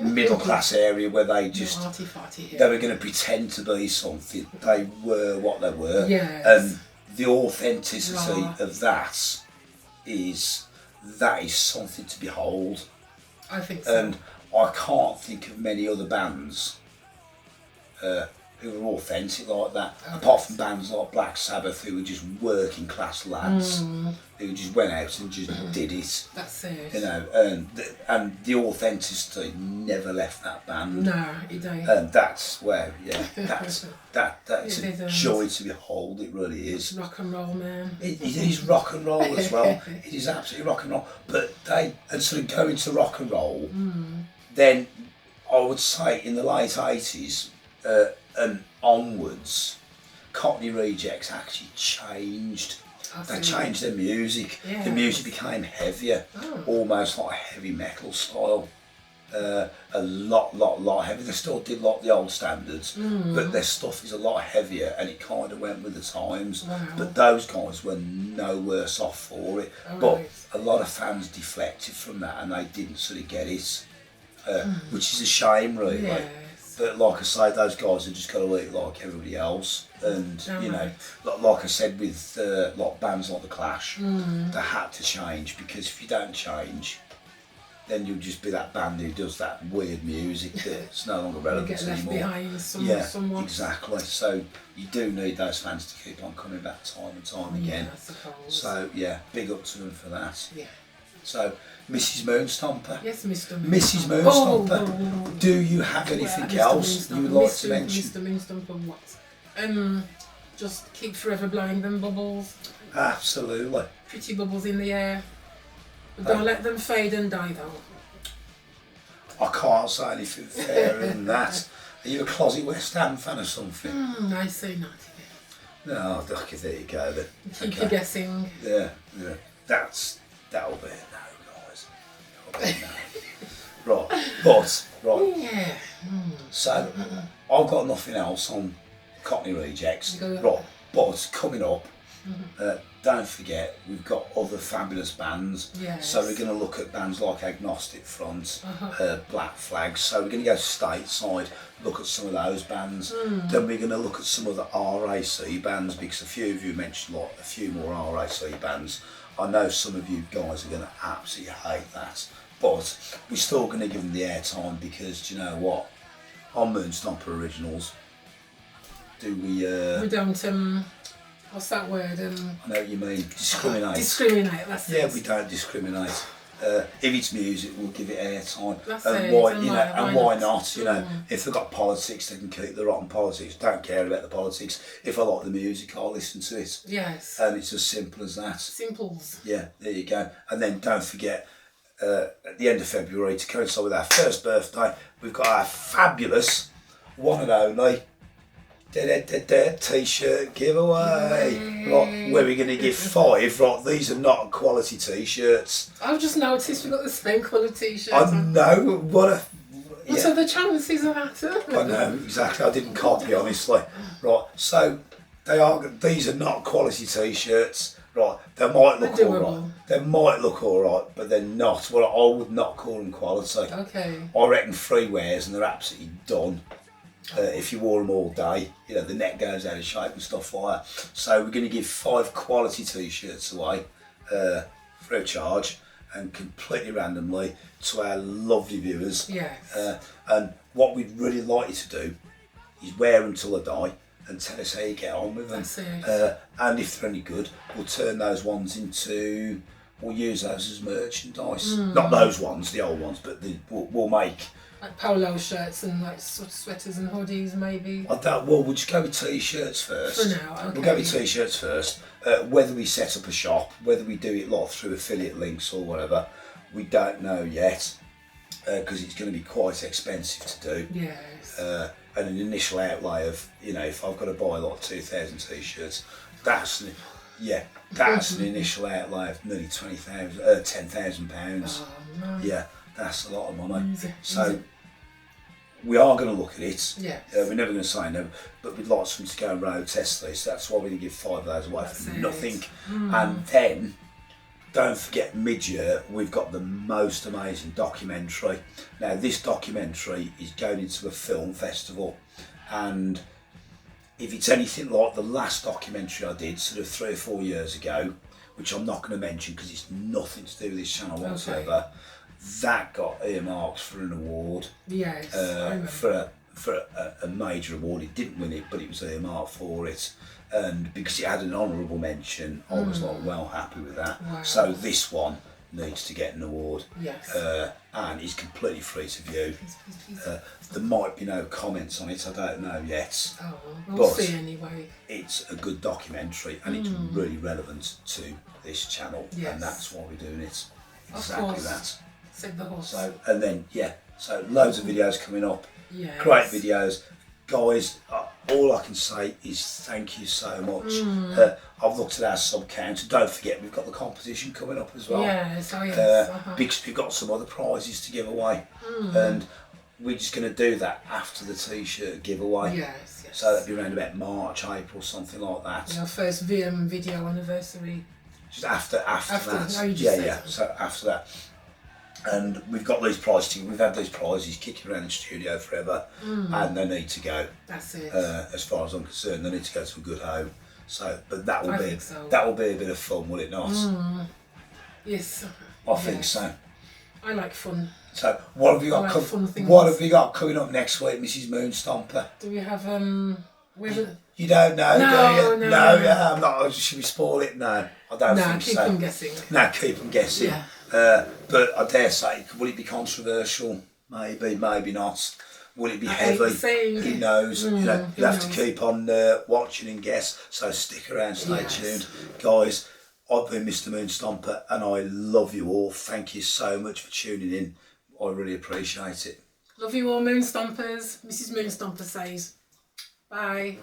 middle class area where they just they were going to pretend to be something. They were what they were, and the authenticity of that is something to behold. I think so. And I can't think of many other bands who were authentic like that, apart from bands like Black Sabbath, who were just working class lads who just went out and just did it. That's it. And the authenticity never left that band. No, it don't. And that's where, that's a joy to behold. It really is. It's rock and roll, man. It is rock and roll as well. It is absolutely rock and roll. But and sort of going to rock and roll, then I would say in the late 80s and onwards, Cockney Rejects actually changed. They changed their music. Yes. The music became heavier, almost like a heavy metal style. A lot heavier. They still did like the old standards, but their stuff is a lot heavier, and it kind of went with the times. Wow. But those guys were no worse off for it. But a lot of fans deflected from that, and they didn't sort of get it, which is a shame, really. Yes. But like I say, those guys have just got to eat like everybody else, and like I said with like bands like the Clash, they had to change, because if you don't change, then you'll just be that band who does that weird music that's no longer relevant get left anymore. behind somewhat. Exactly. So you do need those fans to keep on coming back time and time again. I suppose. So big up to them for that. Yeah. So Mrs. Moonstomper. Yes, Mr. Mrs. Moonstomper. Do you have anything else you would like to mention? Mr. Moonstomper, what? Just keep forever blowing them bubbles. Absolutely. Pretty bubbles in the air. But don't let them fade and die though. I can't say anything fairer than that. Are you a closet West Ham fan or something? I say not again. No, okay, there you go then. Keep you guessing. Yeah. That'll be a no, guys. That'll be a no. Right. Yeah. So, I've got nothing else on Cockney Rejects. Right, but coming up, don't forget, we've got other fabulous bands. Yes. So we're going to look at bands like Agnostic Front, Black Flag. So we're going to go stateside, look at some of those bands. Then we're going to look at some of the RAC bands, because a few of you mentioned like a few more RAC bands. I know some of you guys are going to absolutely hate that, but we're still going to give them the airtime, because do you know what? On Moonstomper Originals, do we... we don't... what's that word? I know what you mean. Discriminate. Discriminate, that's it. Yeah, we don't discriminate. If it's music, we'll give it airtime. And why not? You know, if they've got politics, they can keep the rotten politics. Don't care about the politics. If I like the music, I'll listen to it. Yes. And it's as simple as that. Simples. Yeah, there you go. And then don't forget, at the end of February, to coincide with our first birthday, we've got our fabulous one and only t-shirt giveaway. Right, where we're going to give 5. Right, these are not quality t-shirts. I've just noticed we've got the same colour t-shirts I know, what are the chances of that? I know, exactly. I didn't copy, honestly. Right, so these are not quality t-shirts. Right, they might look alright. They might look alright, but they're not. Well, I would not call them quality. Okay. I reckon 3 wears and they're absolutely done. If you wore them all day, you know, the neck goes out of shape and stuff like that. So we're going to give 5 quality t-shirts away free of charge and completely randomly to our lovely viewers. Yes. And what we'd really like you to do is wear them till I die, and tell us how you get on with them. That's it. And if they're any good, we'll turn those ones into, we'll use those as merchandise. Not those ones, the old ones, but we'll make like polo shirts and like sort of sweaters and hoodies maybe. well, we'll just go with t-shirts first. For now, okay. We'll go with t-shirts first. Whether we set up a shop, whether we do it like through affiliate links or whatever, we don't know yet, because it's going to be quite expensive to do. Yes. And an initial outlay of, you know, if I've got to buy like 2,000 t-shirts, that's an initial outlay of nearly £10,000. Oh, no. Yeah, that's a lot of money. So we are going to look at it. Yes. We're never going to say no, but we'd like someone to go and road test these. That's why we're going to give 5 days away for nothing. And then, don't forget, mid-year, we've got the most amazing documentary. Now, this documentary is going into a film festival, and if it's anything like the last documentary I did, sort of 3 or 4 years ago, which I'm not going to mention because it's nothing to do with this channel whatsoever, that got earmarked for an award. Yes. For a major award. It didn't win it, but it was earmarked for it. And because it had an honourable mention, I was like well happy with that. Wow. So this one needs to get an award. Yes. And it's completely free to view. There might be no comments on it, I don't know yet. Oh, we'll see anyway. It's a good documentary and it's really relevant to this channel. Yes. And that's why we're doing it. Of Exactly course. that. Said the horse. So, and then, so loads of videos coming up. Yes. Great videos. Guys, all I can say is thank you so much. I've looked at our sub count. Don't forget, we've got the competition coming up as well. Yes, oh yes. Because we've got some other prizes to give away. And we're just going to do that after the t-shirt giveaway. Yes, yes. So that'd be around about March, April, something like that. Our first VM video anniversary. Just after that. No, you just Yeah. said So after that. And we've got these prizes. We've had these prizes kicking around the studio forever, and they need to go. That's it. As far as I'm concerned, they need to go to a good home. So, but that will I be think so. that will be a bit of fun, will it not? Yes. I think so. I like fun. So, what have you got? fun things. What have you got coming up next week, Mrs. Moonstomper? Do we have You don't know, do you? No. Yeah, I'm not. Should we spoil it? No, I don't think keep so. them guessing. No, keep them guessing. Yeah. But I dare say, will it be controversial? Maybe, maybe not. Will it be heavy? Who knows? You know, you have to keep on watching and guess. So stick around, stay tuned, guys. I've been Mr. Moonstomper, and I love you all. Thank you so much for tuning in. I really appreciate it. Love you all, Moonstompers. Mrs. Moonstomper says. Bye.